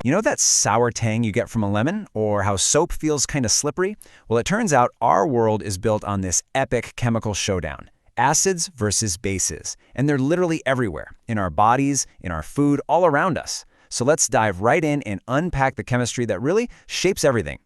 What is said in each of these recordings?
You know that sour tang you get from a lemon, or how soap feels kind of slippery? Well, it turns out our world is built on this epic chemical showdown. Acids versus bases. And they're literally everywhere, in our bodies, in our food, all around us. So let's dive right in and unpack the chemistry that really shapes everything.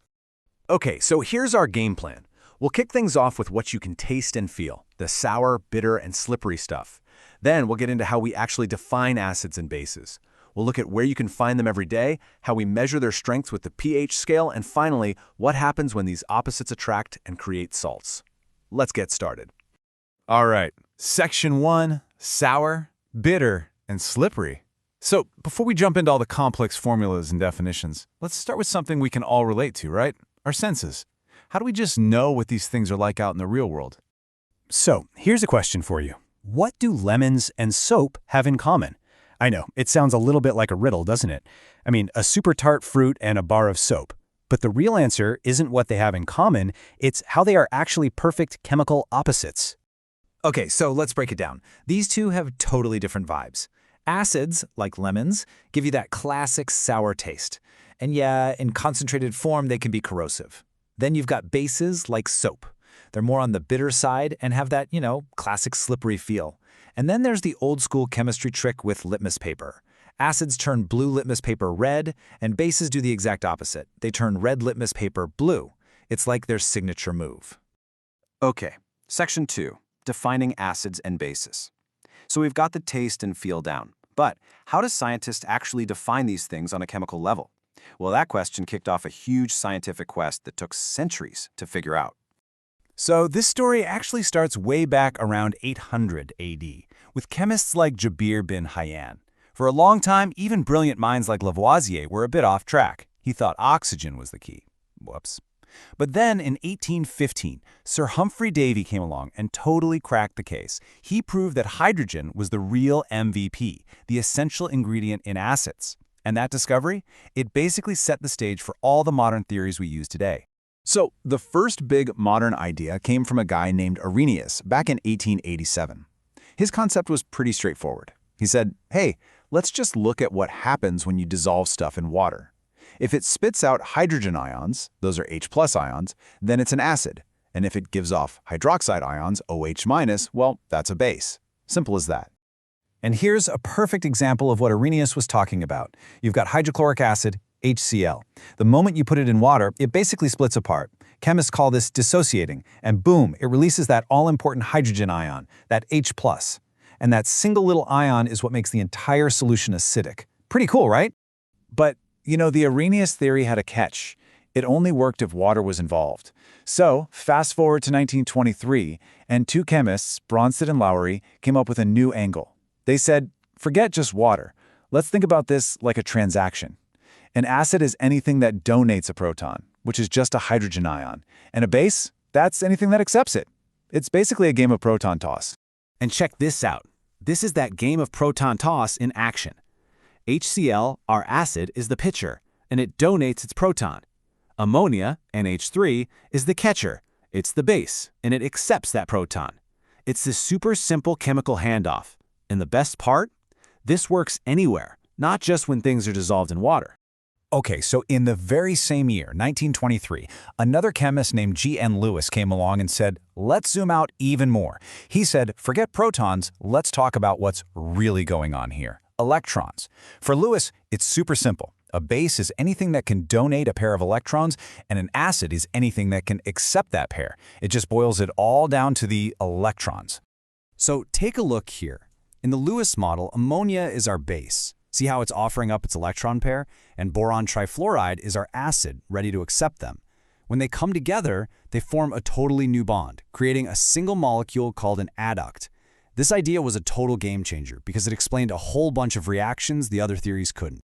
Okay, so here's our game plan. We'll kick things off with what you can taste and feel, the sour, bitter, and slippery stuff. Then we'll get into how we actually define acids and bases. We'll look at where you can find them every day, how we measure their strengths with the pH scale, and finally, what happens when these opposites attract and create salts. Let's get started. All right, Section 1, sour, bitter, and slippery. So before we jump into all the complex formulas and definitions, let's start with something we can all relate to, right? Our senses. How do we just know what these things are like out in the real world? So, here's a question for you. What do lemons and soap have in common? I know, it sounds a little bit like a riddle, doesn't it? I mean, a super tart fruit and a bar of soap. But the real answer isn't what they have in common, it's how they are actually perfect chemical opposites. Okay, so let's break it down. These two have totally different vibes. Acids, like lemons, give you that classic sour taste. And yeah, in concentrated form, they can be corrosive. Then you've got bases, like soap. They're more on the bitter side and have that, classic slippery feel. And then there's the old-school chemistry trick with litmus paper. Acids turn blue litmus paper red, and bases do the exact opposite. They turn red litmus paper blue. It's like their signature move. Okay, Section 2, defining acids and bases. So we've got the taste and feel down. But how do scientists actually define these things on a chemical level? Well, that question kicked off a huge scientific quest that took centuries to figure out. So this story actually starts way back around 800 AD, with chemists like Jabir bin Hayyan. For a long time, even brilliant minds like Lavoisier were a bit off track. He thought oxygen was the key. Whoops. But then in 1815, Sir Humphrey Davy came along and totally cracked the case. He proved that hydrogen was the real MVP, the essential ingredient in acids. And that discovery, it basically set the stage for all the modern theories we use today. So, the first big modern idea came from a guy named Arrhenius back in 1887. His concept was pretty straightforward. He said, hey, let's just look at what happens when you dissolve stuff in water. If it spits out hydrogen ions, those are H+ ions, then it's an acid. And if it gives off hydroxide ions, OH-, well, that's a base. Simple as that. And here's a perfect example of what Arrhenius was talking about. You've got hydrochloric acid, HCl. The moment you put it in water, it basically splits apart. Chemists call this dissociating, and boom, it releases that all-important hydrogen ion, that H+. And that single little ion is what makes the entire solution acidic. Pretty cool, right? But, the Arrhenius theory had a catch. It only worked if water was involved. So, fast forward to 1923, and two chemists, Bronsted and Lowry, came up with a new angle. They said, forget just water. Let's think about this like a transaction. An acid is anything that donates a proton, which is just a hydrogen ion. And a base, that's anything that accepts it. It's basically a game of proton toss. And check this out. This is that game of proton toss in action. HCl, our acid, is the pitcher, and it donates its proton. Ammonia, NH3, is the catcher. It's the base, and it accepts that proton. It's this super simple chemical handoff. And the best part? This works anywhere, not just when things are dissolved in water. Okay, so in the very same year, 1923, another chemist named G.N. Lewis came along and said, let's zoom out even more. He said, forget protons, let's talk about what's really going on here, electrons. For Lewis, it's super simple. A base is anything that can donate a pair of electrons, and an acid is anything that can accept that pair. It just boils it all down to the electrons. So take a look here. In the Lewis model, ammonia is our base. See how it's offering up its electron pair? And boron trifluoride is our acid, ready to accept them. When they come together, they form a totally new bond, creating a single molecule called an adduct. This idea was a total game changer because it explained a whole bunch of reactions the other theories couldn't.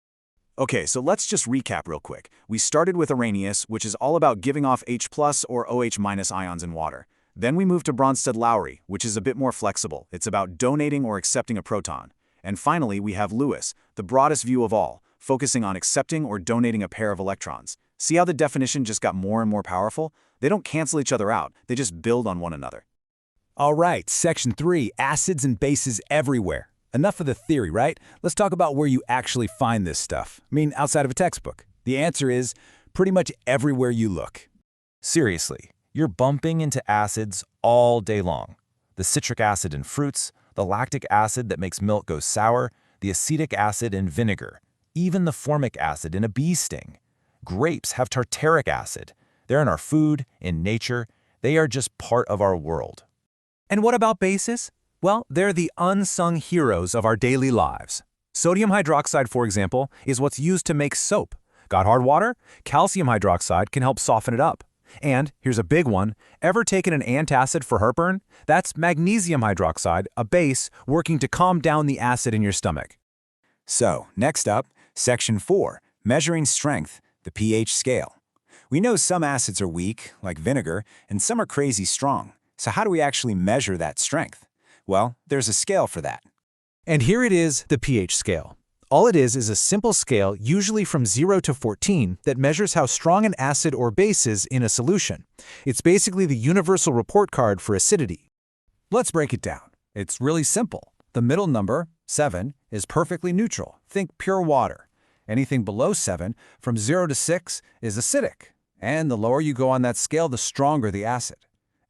Okay, so let's just recap real quick. We started with Arrhenius, which is all about giving off H+ or OH- ions in water. Then we moved to Bronsted-Lowry, which is a bit more flexible. It's about donating or accepting a proton. And finally, we have Lewis, the broadest view of all, focusing on accepting or donating a pair of electrons. See how the definition just got more and more powerful? They don't cancel each other out, they just build on one another. All right, Section 3, acids and bases everywhere. Enough of the theory, right? Let's talk about where you actually find this stuff. I mean, outside of a textbook. The answer is pretty much everywhere you look. Seriously, you're bumping into acids all day long. The citric acid in fruits, the lactic acid that makes milk go sour, the acetic acid in vinegar, even the formic acid in a bee sting. Grapes have tartaric acid. They're in our food, in nature. They are just part of our world. And what about bases? Well, they're the unsung heroes of our daily lives. Sodium hydroxide, for example, is what's used to make soap. Got hard water? Calcium hydroxide can help soften it up. And here's a big one. Ever taken an antacid for heartburn? That's magnesium hydroxide, a base working to calm down the acid in your stomach. So, next up, Section 4, Measuring Strength, the pH scale. We know some acids are weak, like vinegar, and some are crazy strong. So how do we actually measure that strength? Well, there's a scale for that. And here it is, the pH scale. All it is a simple scale, usually from 0 to 14, that measures how strong an acid or base is in a solution. It's basically the universal report card for acidity. Let's break it down. It's really simple. The middle number, 7, is perfectly neutral. Think pure water. Anything below 7, from 0 to 6, is acidic. And the lower you go on that scale, the stronger the acid.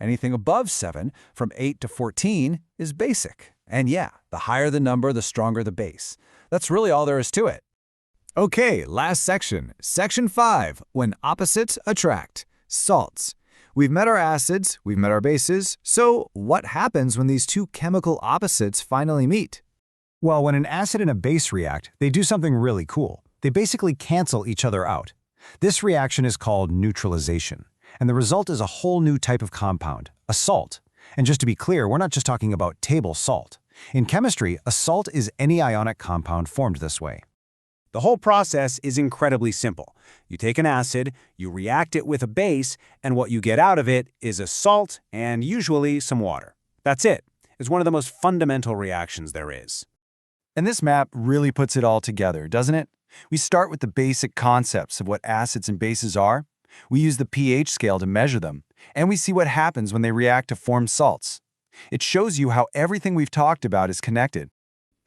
Anything above 7, from 8 to 14, is basic. And yeah, the higher the number, the stronger the base. That's really all there is to it. Okay, last section. Section 5, when opposites attract. Salts. We've met our acids, we've met our bases, so what happens when these two chemical opposites finally meet? Well, when an acid and a base react, they do something really cool. They basically cancel each other out. This reaction is called neutralization, and the result is a whole new type of compound, a salt. And just to be clear, we're not just talking about table salt. In chemistry, a salt is any ionic compound formed this way. The whole process is incredibly simple. You take an acid, you react it with a base, and what you get out of it is a salt and usually some water. That's it. It's one of the most fundamental reactions there is. And this map really puts it all together, doesn't it? We start with the basic concepts of what acids and bases are. We use the pH scale to measure them, and we see what happens when they react to form salts. It shows you how everything we've talked about is connected.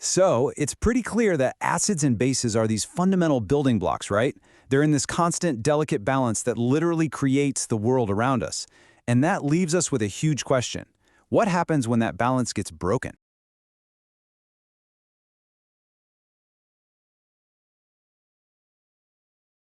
So, it's pretty clear that acids and bases are these fundamental building blocks, right? They're in this constant, delicate balance that literally creates the world around us. And that leaves us with a huge question. What happens when that balance gets broken?